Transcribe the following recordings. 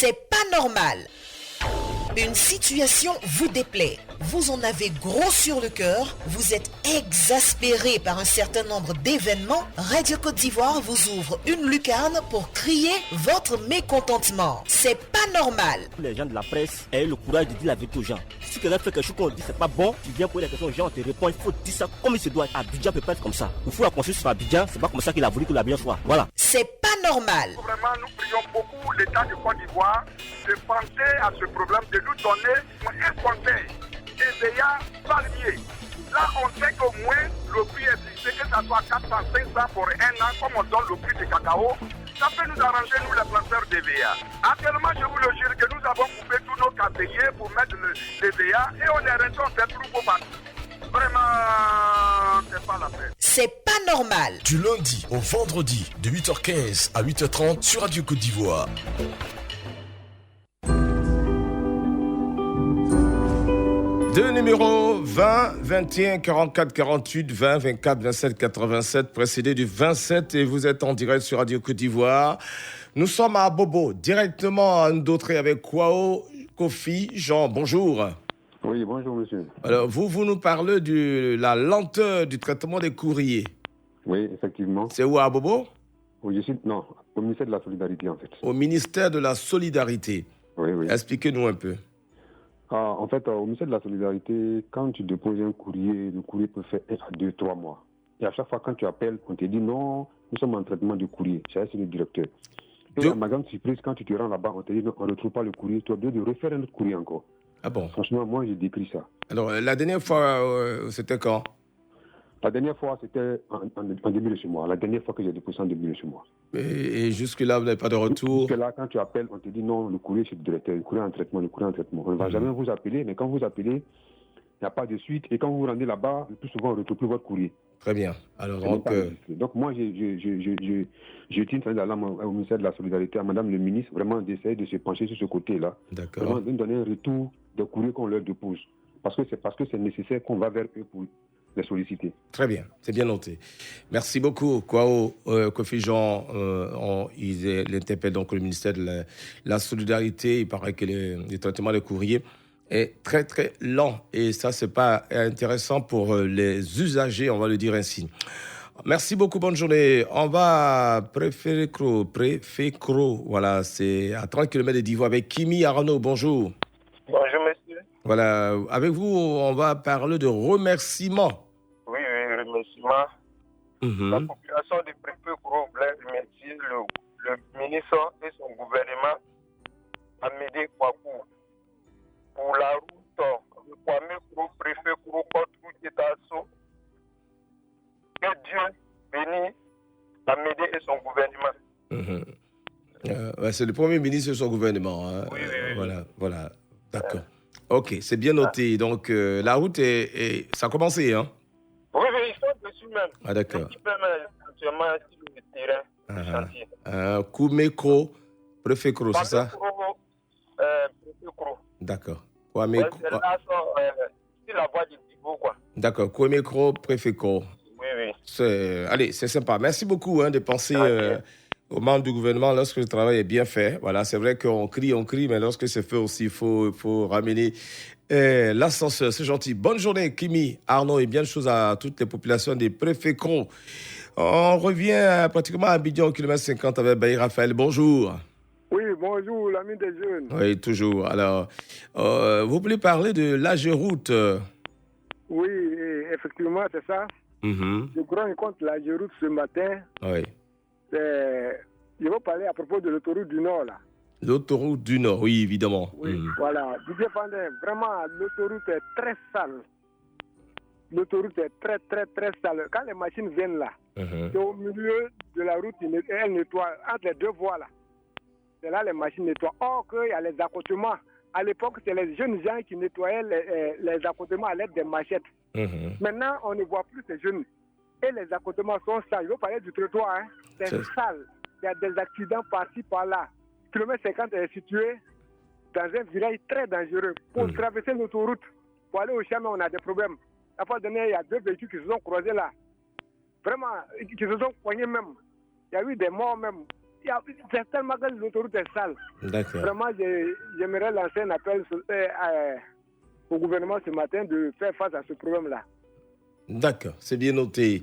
C'est pas normal. Une situation vous déplaît, vous en avez gros sur le cœur, vous êtes exaspéré par un certain nombre d'événements, Radio Côte d'Ivoire vous ouvre une lucarne pour crier votre mécontentement. C'est pas normal. Les gens de la presse aient le courage de dire la vérité aux gens. Si quelqu'un fait quelque chose qu'on dit c'est pas bon, tu viens poser la question aux gens, on te répond, il faut dire ça comme il se doit. Abidjan peut pas être comme ça. Il faut la conscience sur Abidjan, c'est pas comme ça qu'il a voulu que l'Abidjan soit. Voilà. C'est pas normal. Vraiment, nous prions beaucoup l'État de Côte d'Ivoire de penser à ce problème, de nous donner un conseil. EVEA palmier. Là, on sait qu'au moins le prix est fixé, que ça soit 400, 500 pour un an, comme on donne le prix du cacao. Ça peut nous arranger, nous, les planteurs d'EVEA. Actuellement, je vous le jure que nous avons coupé tous nos caféiers pour mettre l'EVEA et on est resté, on fait tout beau partout. Vraiment, c'est pas la peine. C'est pas normal. Du lundi au vendredi, de 8h15 à 8h30 sur Radio Côte d'Ivoire. Deux numéros 20, 21, 44, 48, 20, 24, 27, 87, précédé du 27 et vous êtes en direct sur Radio Côte d'Ivoire. Nous sommes à Bobo, directement à Ndautré avec Kwao, Kofi, Jean, bonjour. Oui, bonjour monsieur. Alors vous nous parlez de la lenteur du traitement des courriers. Oui, effectivement. C'est où à Bobo? Oui, non, au ministère de la Solidarité en fait. Au ministère de la Solidarité. Oui, oui. Expliquez-nous un peu. En fait, au ministère de la Solidarité, quand tu déposes un courrier, le courrier peut faire 1 à 2, 3 mois. Et à chaque fois, quand tu appelles, on te dit non, nous sommes en traitement de courrier. C'est le directeur. Et à ma grande surprise, quand tu te rends là-bas, on te dit non, on ne retrouve pas le courrier. Tu as besoin de refaire un autre courrier encore. Ah bon? Franchement, moi, j'ai décrit ça. Alors, la dernière fois, c'était quand? La dernière fois, c'était en début de ce mois. La dernière fois que j'ai déposé en début de ce mois. Et jusque-là, vous n'avez pas de retour? Jusque-là, quand tu appelles, on te dit non, le courrier, c'est le directeur. Le courrier en traitement, le courrier en traitement. On ne va jamais vous appeler, mais quand vous appelez, il n'y a pas de suite. Et quand vous vous rendez là-bas, le plus souvent, on ne retrouve plus votre courrier. Très bien. Alors, donc moi, je tiens une alarme au ministère de la Solidarité, à Madame le ministre, vraiment d'essayer de se pencher sur ce côté-là. D'accord. Vraiment de nous donner un retour des courriers qu'on leur dépose. Parce que c'est nécessaire qu'on va vers eux pour les solliciter. Très bien, c'est bien noté. Merci beaucoup, Kwao, Kofi Jean. Il interpelle donc le ministère de la Solidarité. Il paraît que le traitement des courriers est très très lent et ça c'est pas intéressant pour les usagers, on va le dire ainsi. Merci beaucoup, bonne journée. On va à Préfecro, voilà, c'est à 30 km de Divo avec Kimi Arnaud, bonjour. Bonjour monsieur. Voilà, avec vous on va parler de remerciements. Oui, remerciements. La population de Préfecro voulait remercier le ministre et son gouvernement Amédée Kouakou pour la route de Kwame Kro, préfet Kro, Côte-Route et Tasso. Que Dieu bénisse Amédée et son gouvernement. C'est le Premier ministre et son gouvernement. Hein. Oui. Voilà. D'accord. Ok, c'est bien noté. Donc, la route, ça a commencé, hein? Oui, ils sont dessus même. Ah, d'accord. Un petit peu même, actuellement, sur le terrain, le chantier. Koumekro, préfet Kro, c'est ça? Préfet Kro. D'accord. C'est là, c'est la voie du Divo, quoi. D'accord. Koumekro, préfet Kro. Oui. Allez, c'est sympa. Merci beaucoup de penser aux membres du gouvernement lorsque le travail est bien fait. Voilà, c'est vrai qu'on crie, mais lorsque c'est fait aussi, il faut ramener l'ascenseur. C'est gentil. Bonne journée, Kimi, Arnaud, et bien de choses à toutes les populations des préfets Kro. On revient pratiquement à Abidjan au kilomètre 50 avec Baye Raphaël. Bonjour. Oui, bonjour, l'ami des jeunes. Oui, toujours. Alors, vous voulez parler de l'AGEROUTE? Oui, effectivement, c'est ça. Je prends en compte l'AGEROUTE ce matin. Oui. Je veux parler à propos de l'autoroute du Nord, là. L'autoroute du Nord, oui, évidemment. Oui, voilà. Didier Fandin, vraiment, l'autoroute est très sale. L'autoroute est très, très, très sale. Quand les machines viennent là, c'est au milieu de la route, elles nettoient entre les deux voies, là. C'est là les machines nettoient. Or, qu'il y a les accotements. À l'époque, c'est les jeunes gens qui nettoyaient les accotements à l'aide des machettes. Maintenant, on ne voit plus ces jeunes. Et les accotements sont sales. Je veux parler du trottoir. Hein. C'est sale. Il y a des accidents par-ci, par-là. Kilomètre 50 est situé dans un village très dangereux. Pour traverser l'autoroute, pour aller au chemin, on a des problèmes. La fois dernière, il y a 2 véhicules qui se sont croisés là. Vraiment, qui se sont poignés même. Il y a eu des morts même. C'est tellement que l'autoroute est sale. D'accord. Vraiment, j'aimerais lancer un appel au gouvernement ce matin de faire face à ce problème-là. D'accord, c'est bien noté.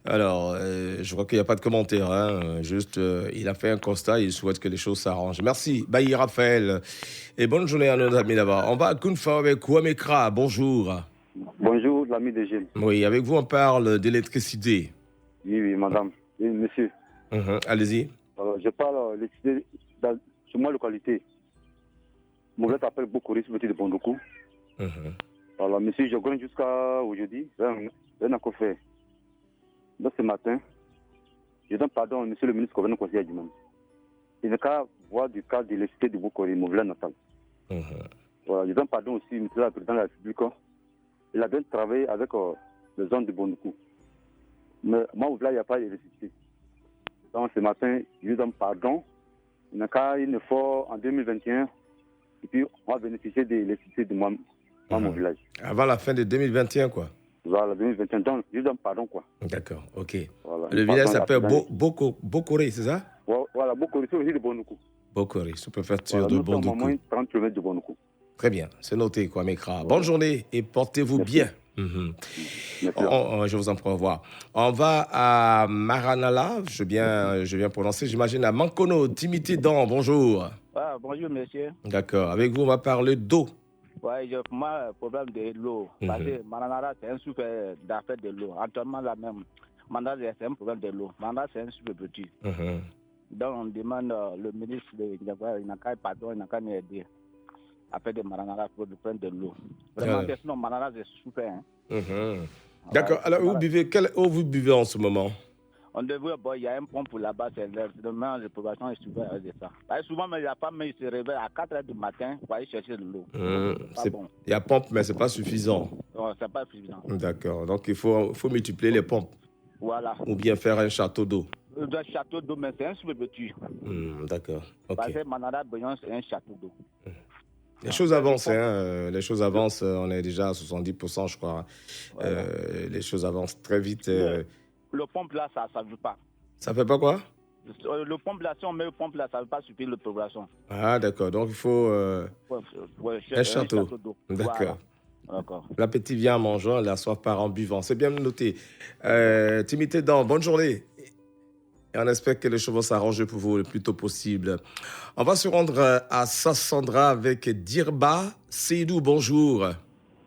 Alors, je crois qu'il n'y a pas de commentaire. Hein. Juste, il a fait un constat et il souhaite que les choses s'arrangent. Merci, Bailly Raphaël. Et bonne journée à nos amis là-bas. On va à Kunfa avec Ouamekra. Bonjour. Bonjour, l'ami de Gilles. Oui, avec vous, on parle d'électricité. Oui, madame. Oui, monsieur. Allez-y. Je parle d'électricité sur ma localité. Mon gars t'appelle Bokoris, petit de Bondoukou. Alors, monsieur, je gagne jusqu'à aujourd'hui. Rien encore fait. Donc, ce matin, je donne pardon au monsieur le ministre gouverneur conseiller du monde. Il n'y a qu'à voir du cas de l'électricité de Bokori, mon village natal. Voilà, je donne pardon aussi au monsieur le président de la République. Il a bien travaillé avec les zones de Bondoukou. Mais moi, au village, il n'y a pas d'électricité. Donc, ce matin, je lui donne pardon. Il n'y a qu'à une fois en 2021. Et puis, on va bénéficier de l'électricité de moi. Dans mon village. Avant la fin de 2021, quoi. Voilà, 2021. Donc, je donne pardon, quoi. D'accord, ok. Voilà, le village s'appelle Bokoré, c'est ça? Voilà, Bokoré, c'est aussi de Bondoukou. Bokoré, sous-préfecture de Bondoukou. Nous sommes à moins de 30 km de Bondoukou. Très bien, c'est noté, quoi, Mekra. Bonne journée et portez-vous bien. Je vous en prie, au revoir. On va à Maranala, je viens prononcer, j'imagine, à Mankono, Timité Dan, bonjour. Ah, bonjour, monsieur. D'accord, avec vous, on va parler d'eau. Oui, moi, problème de l'eau. Parce que Mananara, c'est un souffle d'affaires de l'eau. Actuellement, la même. Mananara, c'est un problème de l'eau. Mananara, c'est un souffle petit. Donc, on demande le ministre de il n'a qu'à pardon, il n'a qu'à nous aider. Après de Mananara, pour prendre de l'eau. Vraiment, sinon, Mananara, c'est super. D'accord. Alors, quelle eau vous buvez en ce moment? On devrait, il y a un pompe là-bas, c'est le mélange de population est super de ça. Souvent, mais la femme se réveille à 4 h du matin pour aller chercher de l'eau. Il y a pompe, mais ce n'est pas suffisant. Non, ce n'est pas suffisant. D'accord. Donc, il faut multiplier les pompes. Voilà. Ou bien faire un château d'eau. Un château d'eau, mais c'est un super petit. D'accord. Okay. Parce que Manara, c'est un château d'eau. Les choses avancent, les choses avancent, on est déjà à 70%, je crois. Voilà. Les choses avancent très vite. Le pompe là, ça ne veut pas. Ça fait pas quoi? Le pompe là, si on met le pompe là, ça ne veut pas suffire la population. Ah, d'accord. Donc, il faut un château d'eau. D'accord. Voilà. L'appétit vient en mangeant, la soif part en buvant. C'est bien noté. Timité Dan, bonne journée. Et on espère que les choses vont s'arranger pour vous le plus tôt possible. On va se rendre à Sassandra avec Dirba Seydou. Bonjour.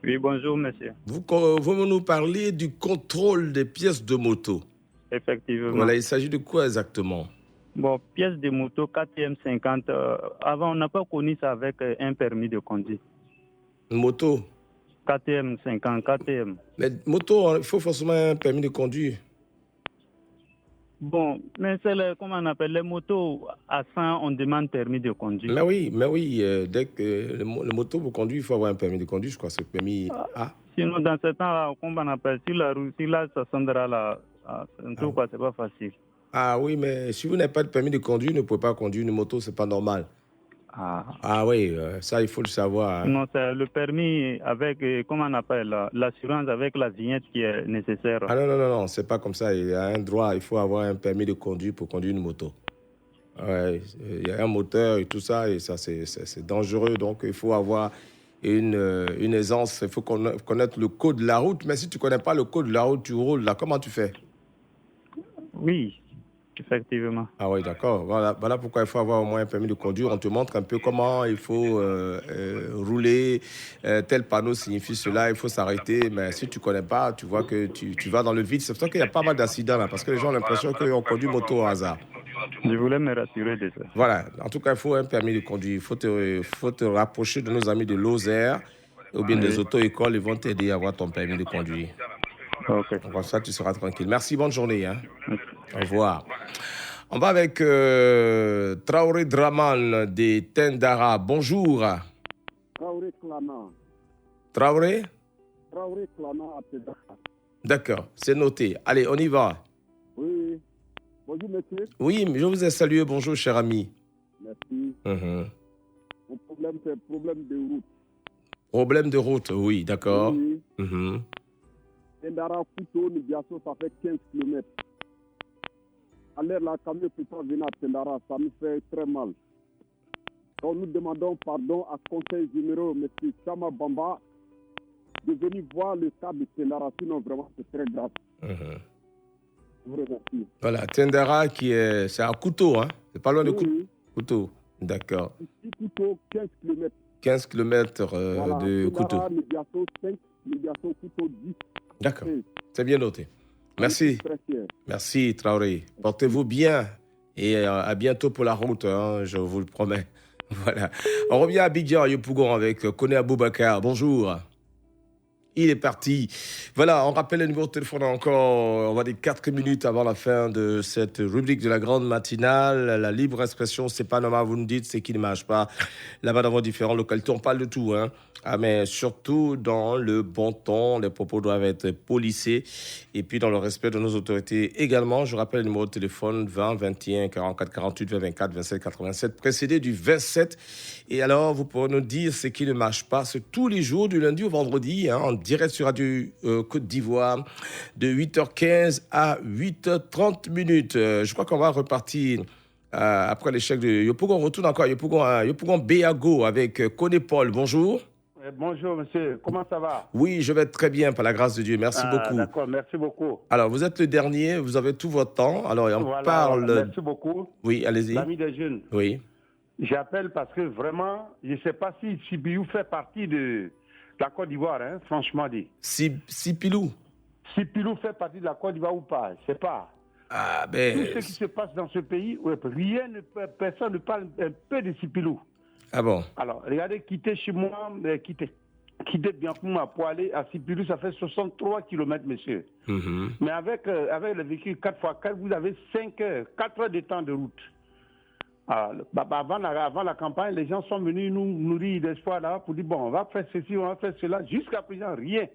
Oui, bonjour, monsieur. Vous nous parlez du contrôle des pièces de moto. Effectivement. Voilà, il s'agit de quoi exactement? Bon, pièces de moto KTM 50. Avant, on n'a pas connu ça avec un permis de conduire. Moto? KTM 50, KTM. Mais moto, il faut forcément un permis de conduire. Bon, mais c'est comment on appelle les motos à 100, on demande permis de conduire. Mais oui, dès que le moto pour conduire, il faut avoir un permis de conduire, je crois, c'est permis A. Sinon, dans ce temps-là, comment on appelle, si la route, si là, ça s'endra là, c'est pas facile. Ah oui, mais si vous n'avez pas de permis de conduire, vous ne pouvez pas conduire une moto, c'est pas normal. Ah oui, ça, il faut le savoir. Non, c'est le permis avec, comment on appelle, l'assurance avec la vignette qui est nécessaire. Ah non, c'est pas comme ça. Il y a un droit, il faut avoir un permis de conduire pour conduire une moto. Ouais, il y a un moteur et tout ça, et ça, c'est dangereux. Donc, il faut avoir une aisance. Il faut connaître le code de la route. Mais si tu ne connais pas le code de la route, tu roules là. Comment tu fais? Oui. Effectivement. Ah oui, d'accord. Voilà pourquoi il faut avoir au moins un permis de conduire. On te montre un peu comment il faut rouler. Tel panneau signifie cela, il faut s'arrêter. Mais si tu ne connais pas, tu vois que tu vas dans le vide. C'est pour ça qu'il y a pas mal d'accidents là, parce que les gens ont l'impression qu'on conduit moto au hasard. Je voulais me rassurer de ça. Voilà. En tout cas, il faut un permis de conduire. Il faut te rapprocher de nos amis de Lozère ou bien des auto-écoles. Ils vont t'aider à avoir ton permis de conduire. Okay. Comme ça, tu seras tranquille. Merci, bonne journée. Au revoir. On va avec Traoré Draman de Tendara. Bonjour. Traoré Clana. Traoré Clana à Tendara. D'accord, c'est noté. Allez, on y va. Oui. Bonjour, monsieur. Oui, je vous ai salué. Bonjour, cher ami. Merci. Mon problème, c'est problème de route. Problème de route, oui, d'accord. Oui. Tendara, Couteau, Nibiasso, ça fait 15 km. l'air, la camion ne peut pas venir à Tendara. Ça nous fait très mal. Donc nous demandons pardon à conseil général, M. Chama Bamba, de venir voir le cas de Tendara. Sinon, vraiment, c'est très grave. Mhm. Je vous remercie. Voilà, Tendara c'est à Couteau, hein? C'est pas loin de Couteau. D'accord. Ici, Couteau, 15 km. 15 km Voilà, de Couteau. Médiation 5, médiation Couteau 10. D'accord. C'est bien noté. Merci. Merci, Traoré. Portez-vous bien et à bientôt pour la route, hein, je vous le promets. Voilà. On revient à Abidjan, Yopougon, avec Koné Aboubakar. Bonjour. Il est parti. Voilà, on rappelle le numéro de téléphone encore, on va dire 4 minutes avant la fin de cette rubrique de la grande matinale. La libre expression, c'est pas normal, vous nous dites, c'est qui ne marche pas. Là-bas, dans vos différentes localités, on parle de tout, hein. Ah, mais surtout dans le bon ton, les propos doivent être polissés. Et puis, dans le respect de nos autorités également, je rappelle le numéro de téléphone 20 21 44 48 20 24 27 87, précédé du 27. Et alors, vous pourrez nous dire ce qui ne marche pas. C'est tous les jours, du lundi au vendredi, hein, en direct sur Radio Côte d'Ivoire, de 8h15 à 8h30 minutes. Je crois qu'on va repartir après l'échec de Yopougon. On retourne encore à Yopougon Béago avec Koné Paul. Bonjour. Bonjour, monsieur. Comment ça va? Oui, je vais très bien, par la grâce de Dieu. Merci beaucoup. D'accord, merci beaucoup. Alors, vous êtes le dernier, vous avez tout votre temps. Alors, on parle... Merci beaucoup. Oui, allez-y. L'ami des jeunes. Oui. J'appelle parce que vraiment, je ne sais pas si Sibiou fait partie de la Côte d'Ivoire, hein, franchement dit. Sipilou Sipilou fait partie de la Côte d'Ivoire ou pas? Je ne sais pas. Ah, ben... Tout ce qui se passe dans ce pays, personne ne parle un peu de Sipilou. Ah bon? Alors, regardez, quitter chez moi, quitter Biancouma pour aller à Sipilou, ça fait 63 km, monsieur. Mm-hmm. Mais avec le véhicule 4x4, vous avez 4 heures de temps de route. Alors, avant la campagne, les gens sont venus nous nourrir d'espoir là pour dire, bon, on va faire ceci, on va faire cela. Jusqu'à présent, rien.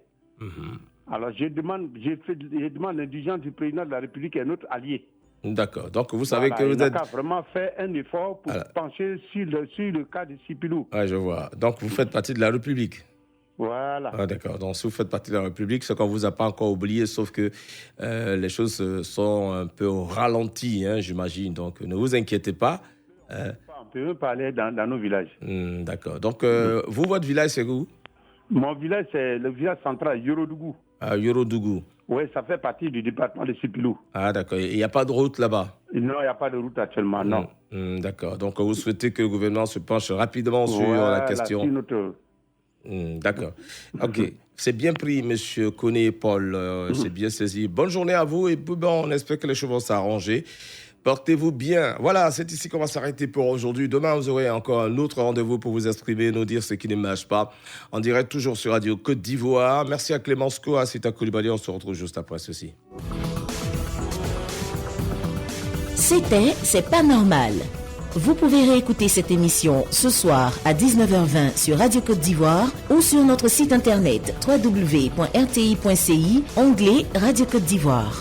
Mm-hmm. Alors, je demande l'indulgence du président de la République et notre allié. D'accord. Donc, vous savez que vous êtes... Il a vraiment fait un effort pour pencher sur le cas de Sipilou. Ah, je vois. Donc, vous faites partie de la République. Voilà. Ah, d'accord. Donc, si vous faites partie de la République, c'est qu'on ne vous a pas encore oublié, sauf que les choses sont un peu au ralenti, hein, j'imagine. Donc, ne vous inquiétez pas. On peut même parler dans nos villages. D'accord. Donc, vous, votre village, c'est où? Mon village, c'est le village central, Yorodougou. Ah, Yorodougou. Oui, ça fait partie du département de Sipilou. Ah, d'accord. Il n'y a pas de route là-bas? Non, il n'y a pas de route actuellement, non. D'accord. Donc, vous souhaitez que le gouvernement se penche rapidement sur la question? D'accord. OK. C'est bien pris, monsieur Koné Paul. C'est bien saisi. Bonne journée à vous et bon, on espère que les choses vont s'arranger. Portez-vous bien. Voilà, c'est ici qu'on va s'arrêter pour aujourd'hui. Demain, vous aurez encore un autre rendez-vous pour vous exprimer, nous dire ce qui ne marche pas. En direct, toujours sur Radio Côte d'Ivoire. Merci à Clémence Koa, Sita Koulibaly. On se retrouve juste après ceci. C'était C'est pas normal. Vous pouvez réécouter cette émission ce soir à 19h20 sur Radio Côte d'Ivoire ou sur notre site internet www.rti.ci, onglet Radio Côte d'Ivoire.